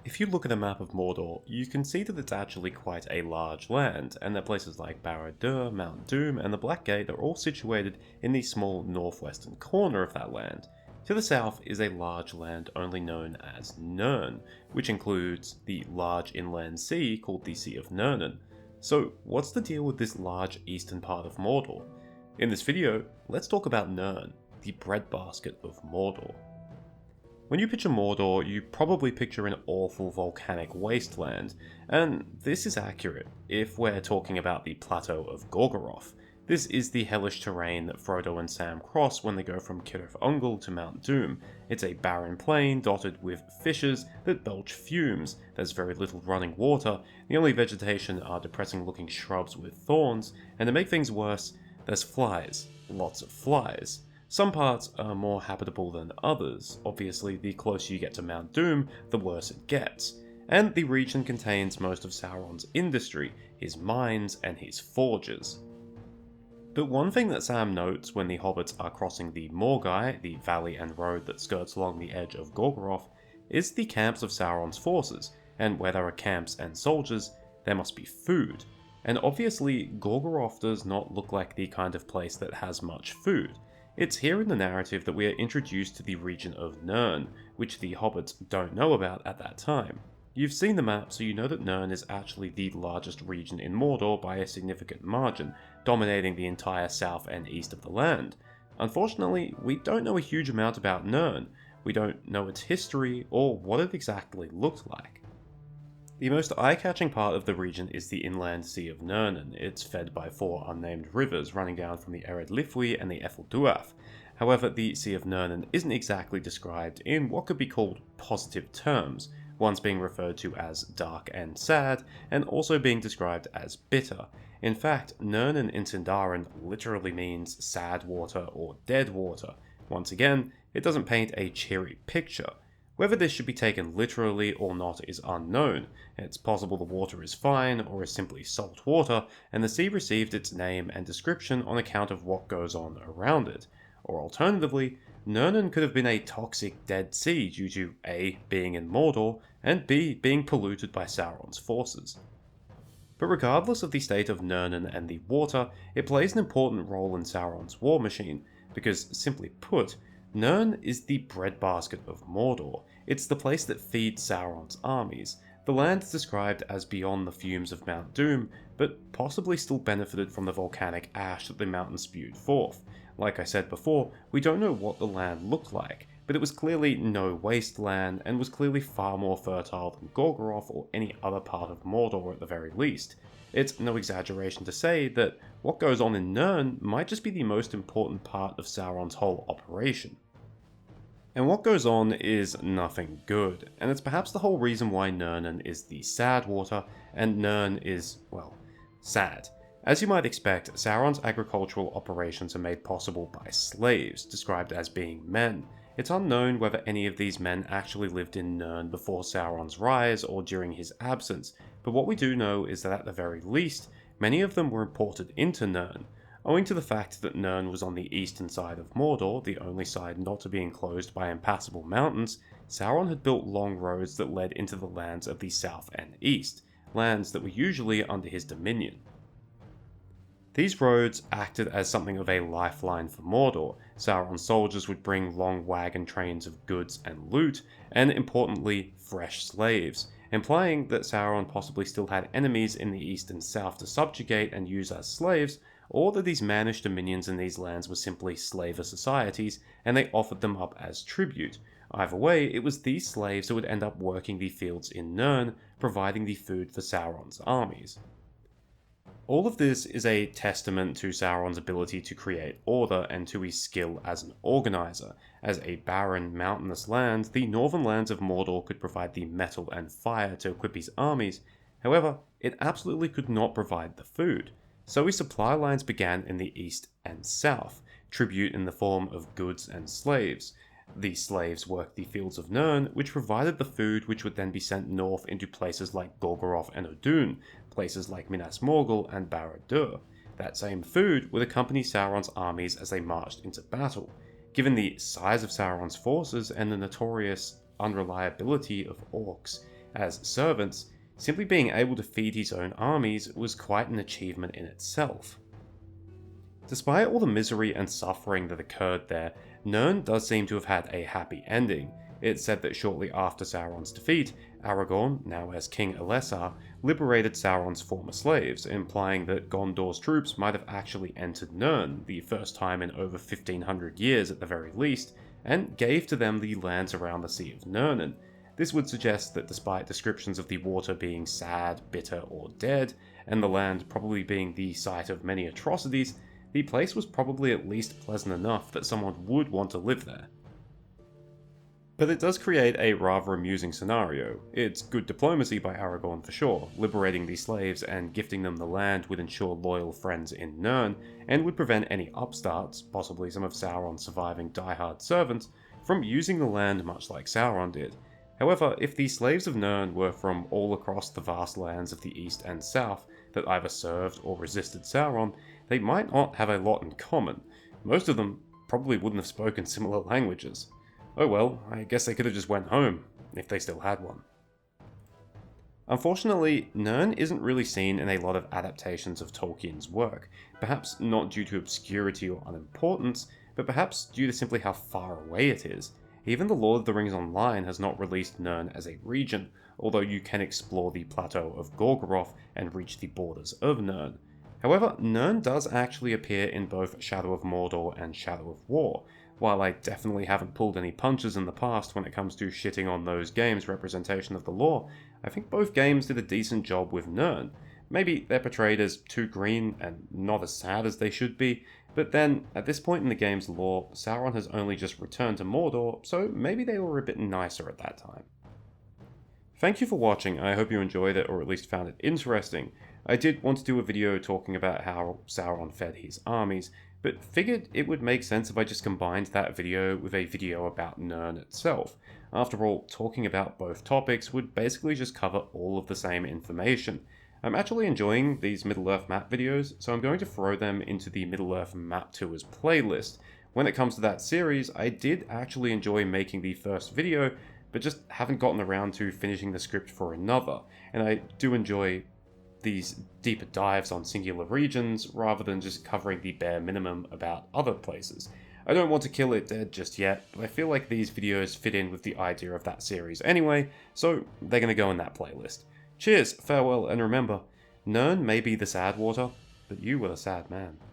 If you look at a map of Mordor, you can see that it's actually quite a large land, and that places like Barad-dûr, Mount Doom, and the Black Gate are all situated in the small northwestern corner of that land. To the south is a large land only known as Nurn, which includes the large inland sea called the Sea of Nurn. So what's the deal with this large eastern part of Mordor? In this video, let's talk about Nurn, the breadbasket of Mordor. When you picture Mordor, you probably picture an awful volcanic wasteland, and this is accurate if we're talking about the plateau of Gorgoroth. This is the hellish terrain that Frodo and Sam cross when they go from Cirith Ungol to Mount Doom. It's a barren plain dotted with fissures that belch fumes, there's very little running water, the only vegetation are depressing looking shrubs with thorns, and to make things worse, there's flies, lots of flies. Some parts are more habitable than others. Obviously, the closer you get to Mount Doom, the worse it gets. And the region contains most of Sauron's industry, his mines and his forges. But one thing that Sam notes when the hobbits are crossing the Morgai, the valley and road that skirts along the edge of Gorgoroth, is the camps of Sauron's forces, and where there are camps and soldiers, there must be food. And obviously, Gorgoroth does not look like the kind of place that has much food. It's here in the narrative that we are introduced to the region of Nurn, which the hobbits don't know about at that time. You've seen the map, so you know that Nurn is actually the largest region in Mordor by a significant margin, dominating the entire south and east of the land. Unfortunately, we don't know a huge amount about Nurn. We don't know its history or what it exactly looked like. The most eye-catching part of the region is the inland Sea of Nurn. It's fed by 4 unnamed rivers running down from the Ered Lifwi and the Efelduaf. However, the Sea of Nurn isn't exactly described in what could be called positive terms, once being referred to as dark and sad, and also being described as bitter. In fact, Nurn in Sindarin literally means sad water or dead water. Once again, it doesn't paint a cheery picture. Whether this should be taken literally or not is unknown. It's possible the water is fine or is simply salt water, and the sea received its name and description on account of what goes on around it. Or alternatively, Nurn could have been a toxic dead sea due to A, being in Mordor, and B, being polluted by Sauron's forces. But regardless of the state of Nurn and the water, it plays an important role in Sauron's war machine, because simply put, Nurn is the breadbasket of Mordor. It's the place that feeds Sauron's armies. The land is described as beyond the fumes of Mount Doom, but possibly still benefited from the volcanic ash that the mountain spewed forth. Like I said before, we don't know what the land looked like, but it was clearly no wasteland and was clearly far more fertile than Gorgoroth or any other part of Mordor at the very least. It's no exaggeration to say that what goes on in Nurn might just be the most important part of Sauron's whole operation. And what goes on is nothing good, and it's perhaps the whole reason why Nurn is the sad water, and Nurn is, well, sad. As you might expect, Sauron's agricultural operations are made possible by slaves, described as being men. It's unknown whether any of these men actually lived in Nurn before Sauron's rise or during his absence, but what we do know is that at the very least, many of them were imported into Nurn. Owing to the fact that Nurn was on the eastern side of Mordor, the only side not to be enclosed by impassable mountains, Sauron had built long roads that led into the lands of the south and east, lands that were usually under his dominion. These roads acted as something of a lifeline for Mordor. Sauron's soldiers would bring long wagon trains of goods and loot, and importantly, fresh slaves, implying that Sauron possibly still had enemies in the east and south to subjugate and use as slaves, or that these mannish dominions in these lands were simply slaver societies, and they offered them up as tribute. Either way, it was these slaves who would end up working the fields in Nurn, providing the food for Sauron's armies. All of this is a testament to Sauron's ability to create order and to his skill as an organizer. As a barren, mountainous land, the northern lands of Mordor could provide the metal and fire to equip his armies. However, it absolutely could not provide the food. So his supply lines began in the east and south, tribute in the form of goods and slaves. These slaves worked the fields of Nurn, which provided the food which would then be sent north into places like Gorgoroth and Udun, places like Minas Morgul and Barad-dûr. That same food would accompany Sauron's armies as they marched into battle. Given the size of Sauron's forces and the notorious unreliability of orcs, as servants, simply being able to feed his own armies was quite an achievement in itself. Despite all the misery and suffering that occurred there, Nurn does seem to have had a happy ending. It's said that shortly after Sauron's defeat, Aragorn, now as King Elessar, liberated Sauron's former slaves, implying that Gondor's troops might have actually entered Nurn, the first time in over 1500 years at the very least, and gave to them the lands around the Sea of Nurnen. This would suggest that despite descriptions of the water being sad, bitter, or dead, and the land probably being the site of many atrocities, the place was probably at least pleasant enough that someone would want to live there. But it does create a rather amusing scenario. It's good diplomacy by Aragorn for sure, liberating these slaves and gifting them the land would ensure loyal friends in Nurn, and would prevent any upstarts, possibly some of Sauron's surviving diehard servants, from using the land much like Sauron did. However, if the slaves of Nurn were from all across the vast lands of the east and south that either served or resisted Sauron, they might not have a lot in common. Most of them probably wouldn't have spoken similar languages. Oh well, I guess they could have just went home, if they still had one. Unfortunately, Nurn isn't really seen in a lot of adaptations of Tolkien's work, perhaps not due to obscurity or unimportance, but perhaps due to simply how far away it is. Even the Lord of the Rings Online has not released Nurn as a region, although you can explore the plateau of Gorgoroth and reach the borders of Nurn. However, Nurn does actually appear in both Shadow of Mordor and Shadow of War. While I definitely haven't pulled any punches in the past when it comes to shitting on those games' representation of the lore, I think both games did a decent job with Nurn. Maybe they're portrayed as too green and not as sad as they should be, but then, at this point in the game's lore, Sauron has only just returned to Mordor, so maybe they were a bit nicer at that time. Thank you for watching, I hope you enjoyed it or at least found it interesting. I did want to do a video talking about how Sauron fed his armies, but figured it would make sense if I just combined that video with a video about Nurn itself. After all, talking about both topics would basically just cover all of the same information. I'm actually enjoying these Middle-earth map videos, so I'm going to throw them into the Middle-earth Map Tours playlist. When it comes to that series, I did actually enjoy making the first video, but just haven't gotten around to finishing the script for another, and I do enjoy these deeper dives on singular regions, rather than just covering the bare minimum about other places. I don't want to kill it dead just yet, but I feel like these videos fit in with the idea of that series anyway, so they're gonna go in that playlist. Cheers, farewell, and remember, Nurn may be the sad water, but you were the sad man.